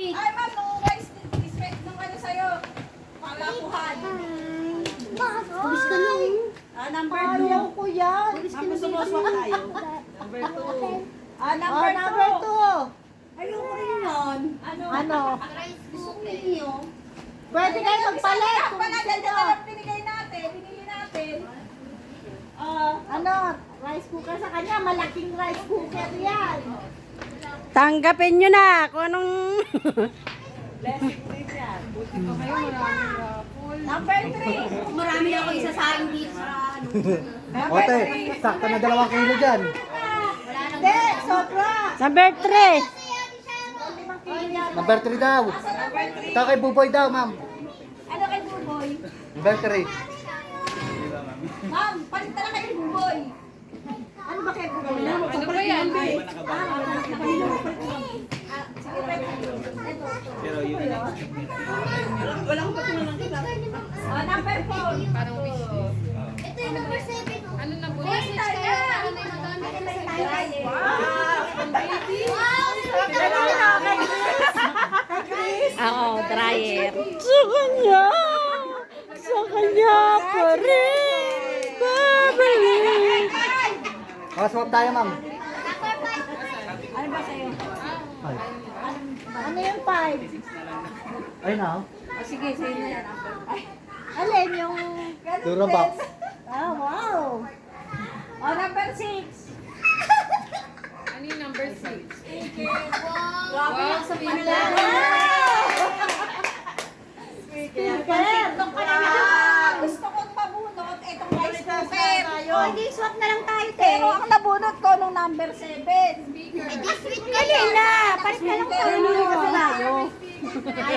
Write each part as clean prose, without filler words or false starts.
Ay, ma'am, nung rice dispense nung ano sa'yo. Palapuhan. Bilis ka lang. Number 2. Ayaw ko yan. Ma'am, gusto mo swak tayo? Number 2. Number 2. Ayaw ko rin yun. Ano? Rice Gusto ko cookie. rin yun. Pwede kayo magpalit. Isa kung pala, gusto ganyan nyo. na lang binigay natin. Binili natin. Ano? Rice cooker sa kanya. Malaking rice cooker yan. Tanggapin nyo na kung anong... Blessing din yan. Buti pa kayo, maraming Number 3. Marami ako isa sa akin dito sa ano. Number Ote, 3. sakto na 2 kilo dyan. Wala nang Hindi, sobra. Number 3. Number 3 daw. Number 3. Ito kay Buboy daw, ma'am. Ano kay Buboy? Number 3. Ma'am, palit na lang kay Buboy. Ano ba kayo Buboy? Ano ba yan? Number 4. Ito yung number 7. Ano na po? Message ka na. Ano yung madami? Oo, dryer. Sa kanya. Sa kanya pa rin. Babalik. Swap tayo, ma'am. Ano ba sa'yo? Ay, Ano yung 5? ay na. Oh, sige, sa'yo na yan. Number 5. Alin yung... Durabox. Ah, wow. Number 6. Ano yung number 6? Grabe yung sa pinala. Speaker. Gusto kong pabunot itong rice cooker. Oh, hindi, swap na lang tayo, te. Pero ang nabunot ko nung number 7. Kanina, palit na lang tayo.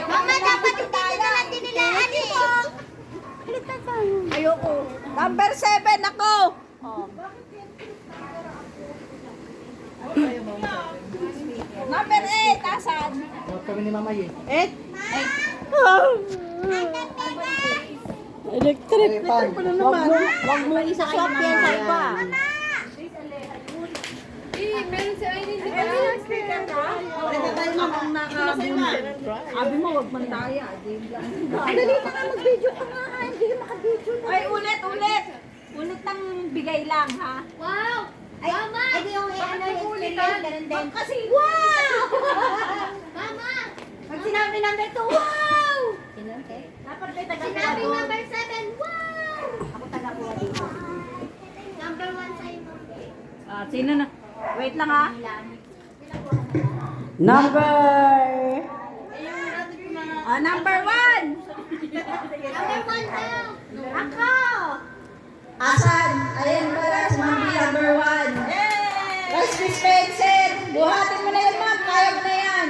Mama, dapat yung dito na lang dinilaan eh. Ayoko. Number 7 ako. Number 8, asan? Swap kami ni Mama Ye. Electric. Ay, pan. Huwag mo isa-swap yan sa iba. Eh, meron si Irene, di ba? Speaker ka? Ito tayo mamang naka-bunot. Abi mo, huwag man daya. Dali ka na, mag-video ka nga. Hindi ka maka-video na. Ay, ulit. Ulit ng bigay lang, ha? Wow! Mama! Ito yung ano, yung experience, ganun din. Kasi, wow! Mama! Pag sinabi number 2, wow! Dapat may taga Sinabi number 7. Wow! Ako taga-kuha dito. Number 1 sa'yo, Mama. Sino na? Wait lang, ha? Number... Number 1. Number 1 daw. Ako! Asan? Ayan pala, si Mami, number 1. Rice dispenser. Buhatin mo na yan, ma'am. Kaya mo na yan.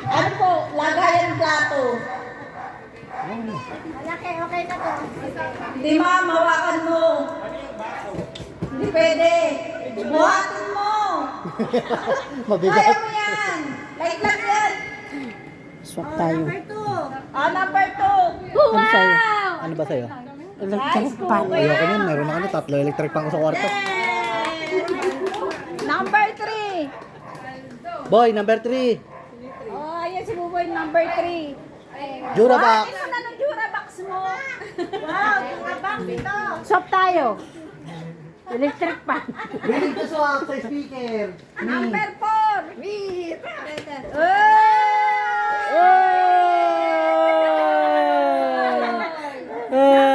Ano po? Lagayan ng plato. Malaki, okay na to. Hindi, ma'am. Hawakan mo. Hindi pwede. Buhatin mo. Kaya Mabigat. mo yan. Light lang yan. Swap tayo. Number 2. Number 2. Ano sa'yo? Ano ba sa'yo? Electric pan. Ayoko nun. Meron na kami. 3 electric pan ko sa kwarto. Number 3. Boy, number 3. Ayan si Buboy, number 3. Durabox. Buhatin mo na ng Durabox mo. Wow, tumabak dito. Swap tayo. Electric pan. Willing to swap sa speaker. Number 4. Wait.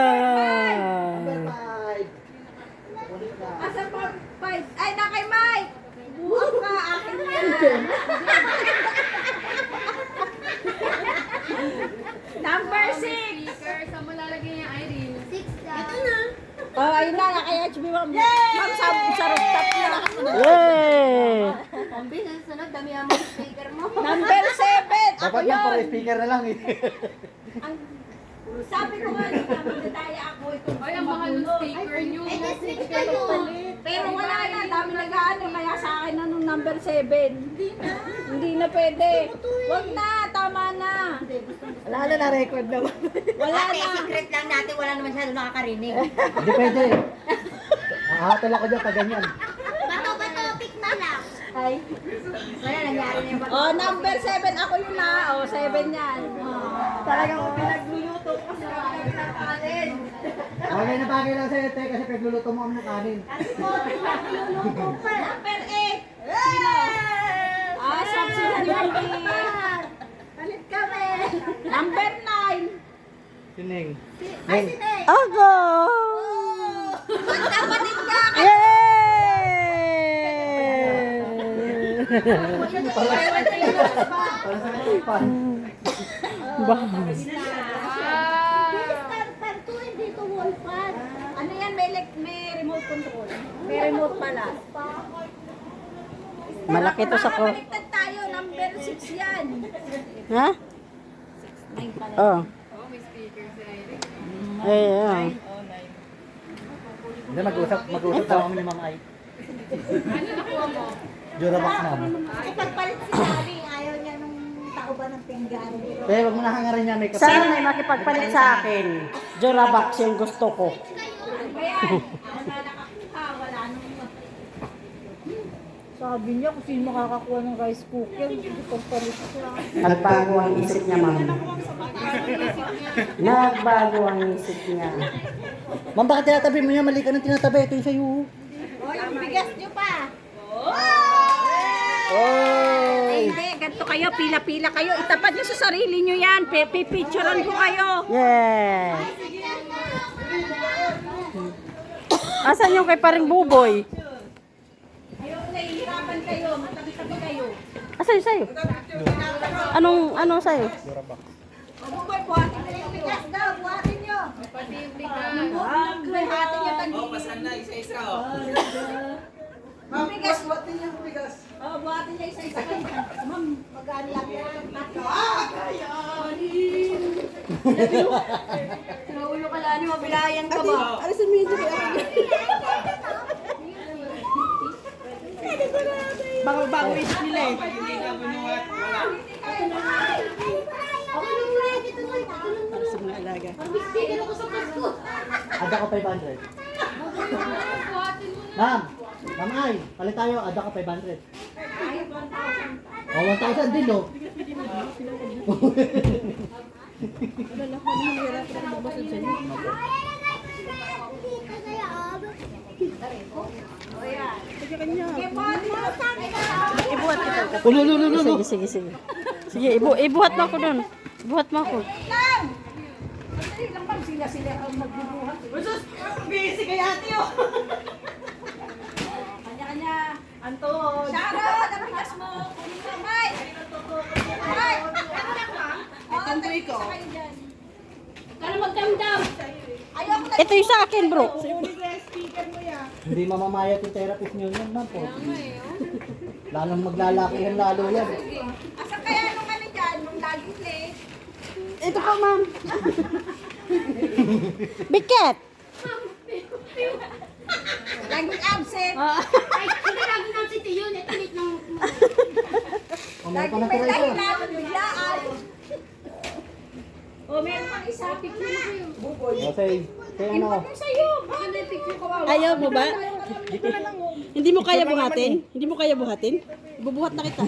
Number 5. Asa po? 5. Ay, na kay Mike. Buwag ka, akin yan. Number 6. Speaker, saan mo lalagay niya, Irene? 6 daw. Ito na. Oh, ayun na, kay HB ma'am. Ma'am, sa rooftop na. Yay! Ang bilis, sunod, dami ang mga speaker mo. Number 7. Ako Dapat yung para yun. speaker na lang eh. Sabi ko nga, magdadaya ako. Ay, ang mahal ng speaker niyo. Eh, di switch kayo. Pero wala na, dami nag-ano, kaya sa akin na nung number 7. Hindi na pwede. Wag na, tama na. Wala na na-record naman. Wala Ate, na. secret lang natin, wala naman siya nakakarinig. Hindi pwede. Hahatol ako dyan pag ganyan. Bato, pick na lang. Ay. Oh, number 7 ako yun na. Oh, 7 yan. Talagang pinagluluto ko sa kanin. Bagay na bagay lang sa'yo, te, kasi pagluluto mo kami ng kanin. Number 8. Sino? Ah, swap sila ni Mami. Palit kami. Number 9. Sining. Ay, sinay. Ako! Magkapatid ka. Para sa katipan. Bangs. Per 2, hindi to wall fan. Ano yan? May remote control. May remote pala. Malaki to sa ko. Baliktad tayo. Number 6 yan. Ha? Oh. Oh, may speaker si Irene. Eh, Hindi, mag-usap daw kami ni Ma'am Ay. Ano nakuha mo? Jurabox namin. Pagpalit si Daddy, ayaw niya nung tauba ng pinggan. Te, wag mo na hangarin yan, may kapit. sana may makipagpalit sa akin. Jurabox yung gusto ko. Sabi niya kung sino makakakuha ng rice cooker, pagpalit siya. Nagbago ang isip niya, ma'am. Nagbago ang isip niya. Ma'am, bakit tinatabi mo niya? Mali ka nang tinatabi. Ito yung sa'yo. O, yung bigas niyo pa. Oy! Hindi, ganito kayo. Pila-pila kayo. Itapat nyo sa sarili nyo yan. Pipicturean ko kayo. Yes. Asan yung kay paring buboy? Ayaw, nahihirapan kayo. Matabi-tabi kayo. Asan yung sa'yo? Anong sa'yo? Mabuboy, buhatin nyo yung bigas daw. Buhatin nyo. Pati yung bigas. Buhatin nyo tag Ma'am, bigas. Buhatin nyo yung bigas. Oh, buhatin nyo isa-isa kayo. Ma'am, magkano lang yan? Naulo ka lang, mabilayan ka ba? Alisin mo yung bago isip nila eh. Ada ko 500. Buhatin mo na. Ma'am! Ma'am Ay, palit tayo. Ada ko 500. Oh, 1,000 din, no? Ibuhat kita. Oh, no. Sige. Sige, ibuhat mo ako dun. Ibuhat mo ako. Lang! Sandali lang bang sila ang magbubuhat? Usus! Busy kay ate oh! Kanya-kanya. Anton! Sharon! Ang bigas mo! Kunin mo, Mike! Mike! Ang tuwi ko. Kano magdamdam? Ayaw ko na. Ito yung sa akin, bro. Hindi mamamayat yung therapist niyo yan, ma'am. Po. Tama eh, oh. Lalong maglalaki yan lalo yan. Asan kaya nung ano dyan? Nung laging late? Ito pa, ma'am. Biket! Laging absent? Ay, hindi lagi nang si Tiyo, netilit ng... Kumain pa Laging na may tira ito. dahilan. Biglaan. O, meron pang isa. Picture mo kayo. Buboy. Okay. Kaya ano? Yung sa'yo. Baka may picture ko. Ayaw mo ba? Hindi mo kaya buhatin? Hindi mo kaya buhatin? Bubuhat na kita.